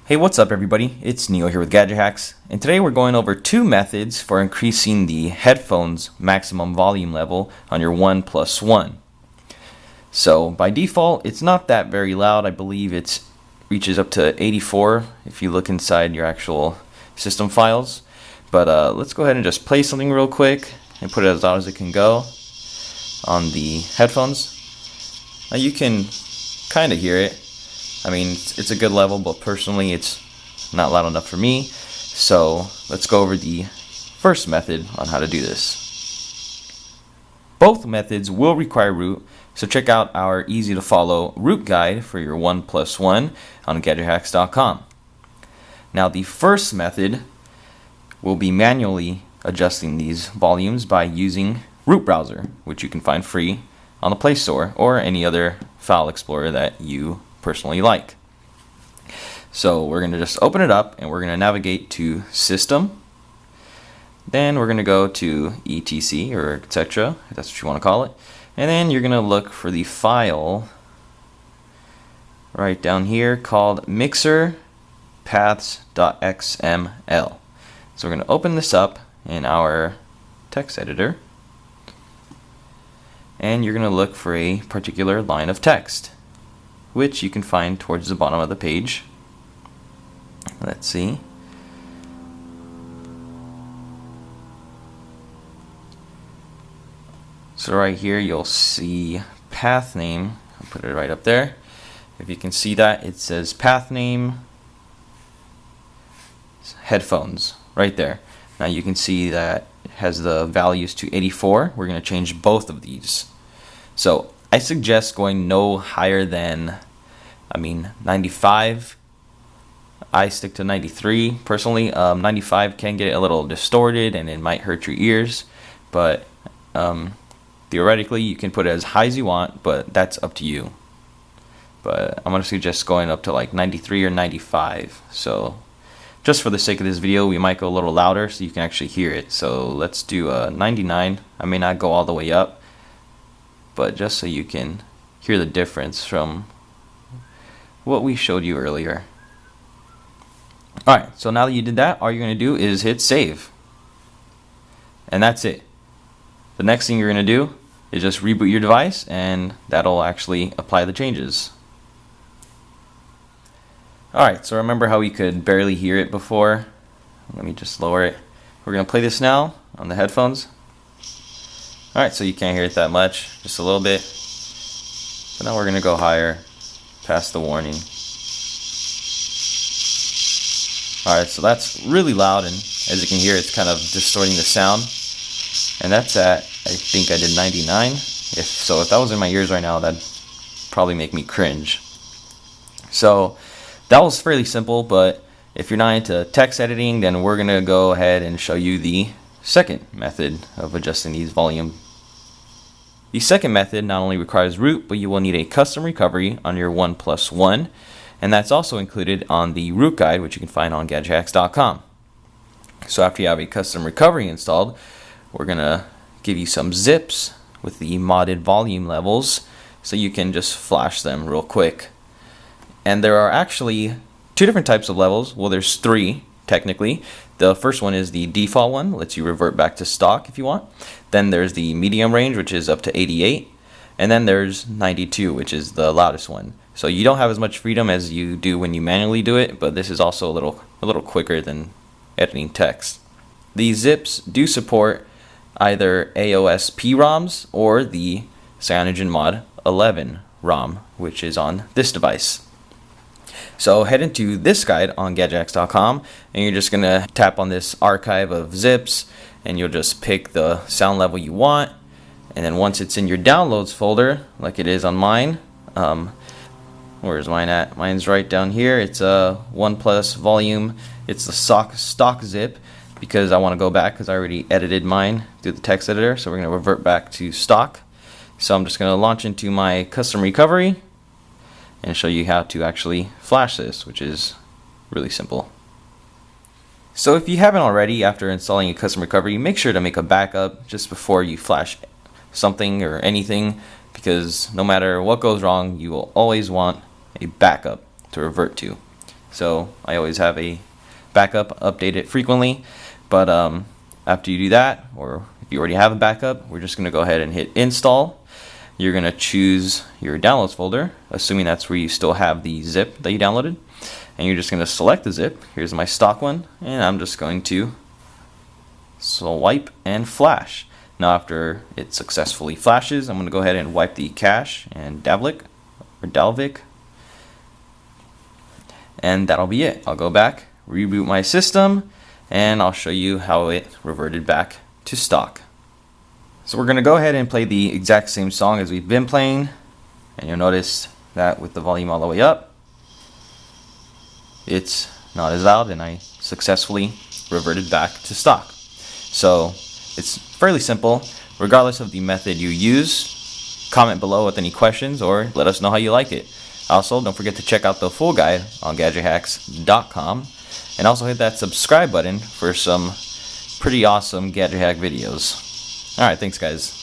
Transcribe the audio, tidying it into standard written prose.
Hey, what's up everybody? It's Neil here with Gadget Hacks, and today we're going over two methods for increasing the headphones maximum volume level on your OnePlus One. So by default, it's not that very loud. I believe it reaches up to 84 if you look inside your actual system files. But let's go ahead and just play something real quick and put it as loud as it can go on the headphones. Now you can kind of hear it. I mean, it's a good level, but personally it's not loud enough for me. So let's go over the first method on how to do this. Both methods will require root, so check out our easy to follow root guide for your OnePlus One on GadgetHacks.com. Now the first method will be manually adjusting these volumes by using Root Browser, which you can find free on the Play Store or any other file explorer that you personally like. So we're going to just open it up and we're going to navigate to System. Then we're going to go to etc or etc, if that's what you want to call it. And then you're going to look for the file right down here called mixer paths.xml. So we're going to open this up in our text editor. And you're going to look for a particular line of text, which you can find towards the bottom of the page. Let's see. So right here you'll see path name. I'll put it right up there. If you can see that, it says path name headphones right there. Now you can see that it has the values to 84. We're going to change both of these. So I suggest going no higher than, 95. I stick to 93 personally. 95 can get a little distorted and it might hurt your ears, but theoretically you can put it as high as you want, but that's up to you. But I'm going to suggest going up to like 93 or 95. So just for the sake of this video, we might go a little louder so you can actually hear it. So let's do 99. I may not go all the way up, but just so you can hear the difference from what we showed you earlier. Alright, so now that you did that, all you're going to do is hit save. And that's it. The next thing you're going to do is just reboot your device, and that'll actually apply the changes. Alright, so remember how we could barely hear it before? Let me just lower it. We're going to play this now on the headphones. Alright, so you can't hear it that much, just a little bit. So now we're going to go higher, past the warning. Alright, so that's really loud, and as you can hear, it's kind of distorting the sound. And that's at, I think I did 99. If that was in my ears right now, that'd probably make me cringe. So that was fairly simple, but if you're not into text editing, then we're going to go ahead and show you the second method of adjusting these volume. The second method not only requires root, but you will need a custom recovery on your OnePlus One, and that's also included on the root guide, which you can find on GadgetHacks.com. So after you have a custom recovery installed, we're going to give you some zips with the modded volume levels so you can just flash them real quick. And there are actually two different types of levels. Well, there's three technically. The first one is the default one, lets you revert back to stock if you want. Then there's the medium range, which is up to 88. And then there's 92, which is the loudest one. So you don't have as much freedom as you do when you manually do it, but this is also a little quicker than editing text. These zips do support either AOSP ROMs or the CyanogenMod 11 ROM, which is on this device. So head into this guide on GadgetHacks.com, and you're just going to tap on this archive of zips, and you'll just pick the sound level you want. And then once it's in your downloads folder, like it is on mine, where's mine at? Mine's right down here. It's a OnePlus volume. It's the stock zip, because I want to go back because I already edited mine through the text editor. So we're going to revert back to stock. So I'm just going to launch into my custom recovery and show you how to actually flash this, which is really simple. So if you haven't already, after installing a custom recovery, make sure to make a backup just before you flash something or anything, because no matter what goes wrong, you will always want a backup to revert to. so I always have a backup, update it frequently. But after you do that, or if you already have a backup, we're just going to go ahead and hit install. You're going to choose your downloads folder, assuming that's where you still have the zip that you downloaded, and you're just going to select the zip. Here's my stock one, and I'm just going to swipe and flash. Now after it successfully flashes, I'm going to go ahead and wipe the cache and Dalvik, and that'll be it. I'll go back, reboot my system, and I'll show you how it reverted back to stock. So we're going to go ahead and play the exact same song as we've been playing, and you'll notice that with the volume all the way up, it's not as loud, and I successfully reverted back to stock. So it's fairly simple. Regardless of the method you use, comment below with any questions or let us know how you like it. Also, don't forget to check out the full guide on GadgetHacks.com, and also hit that subscribe button for some pretty awesome Gadget Hack videos. Alright, thanks guys.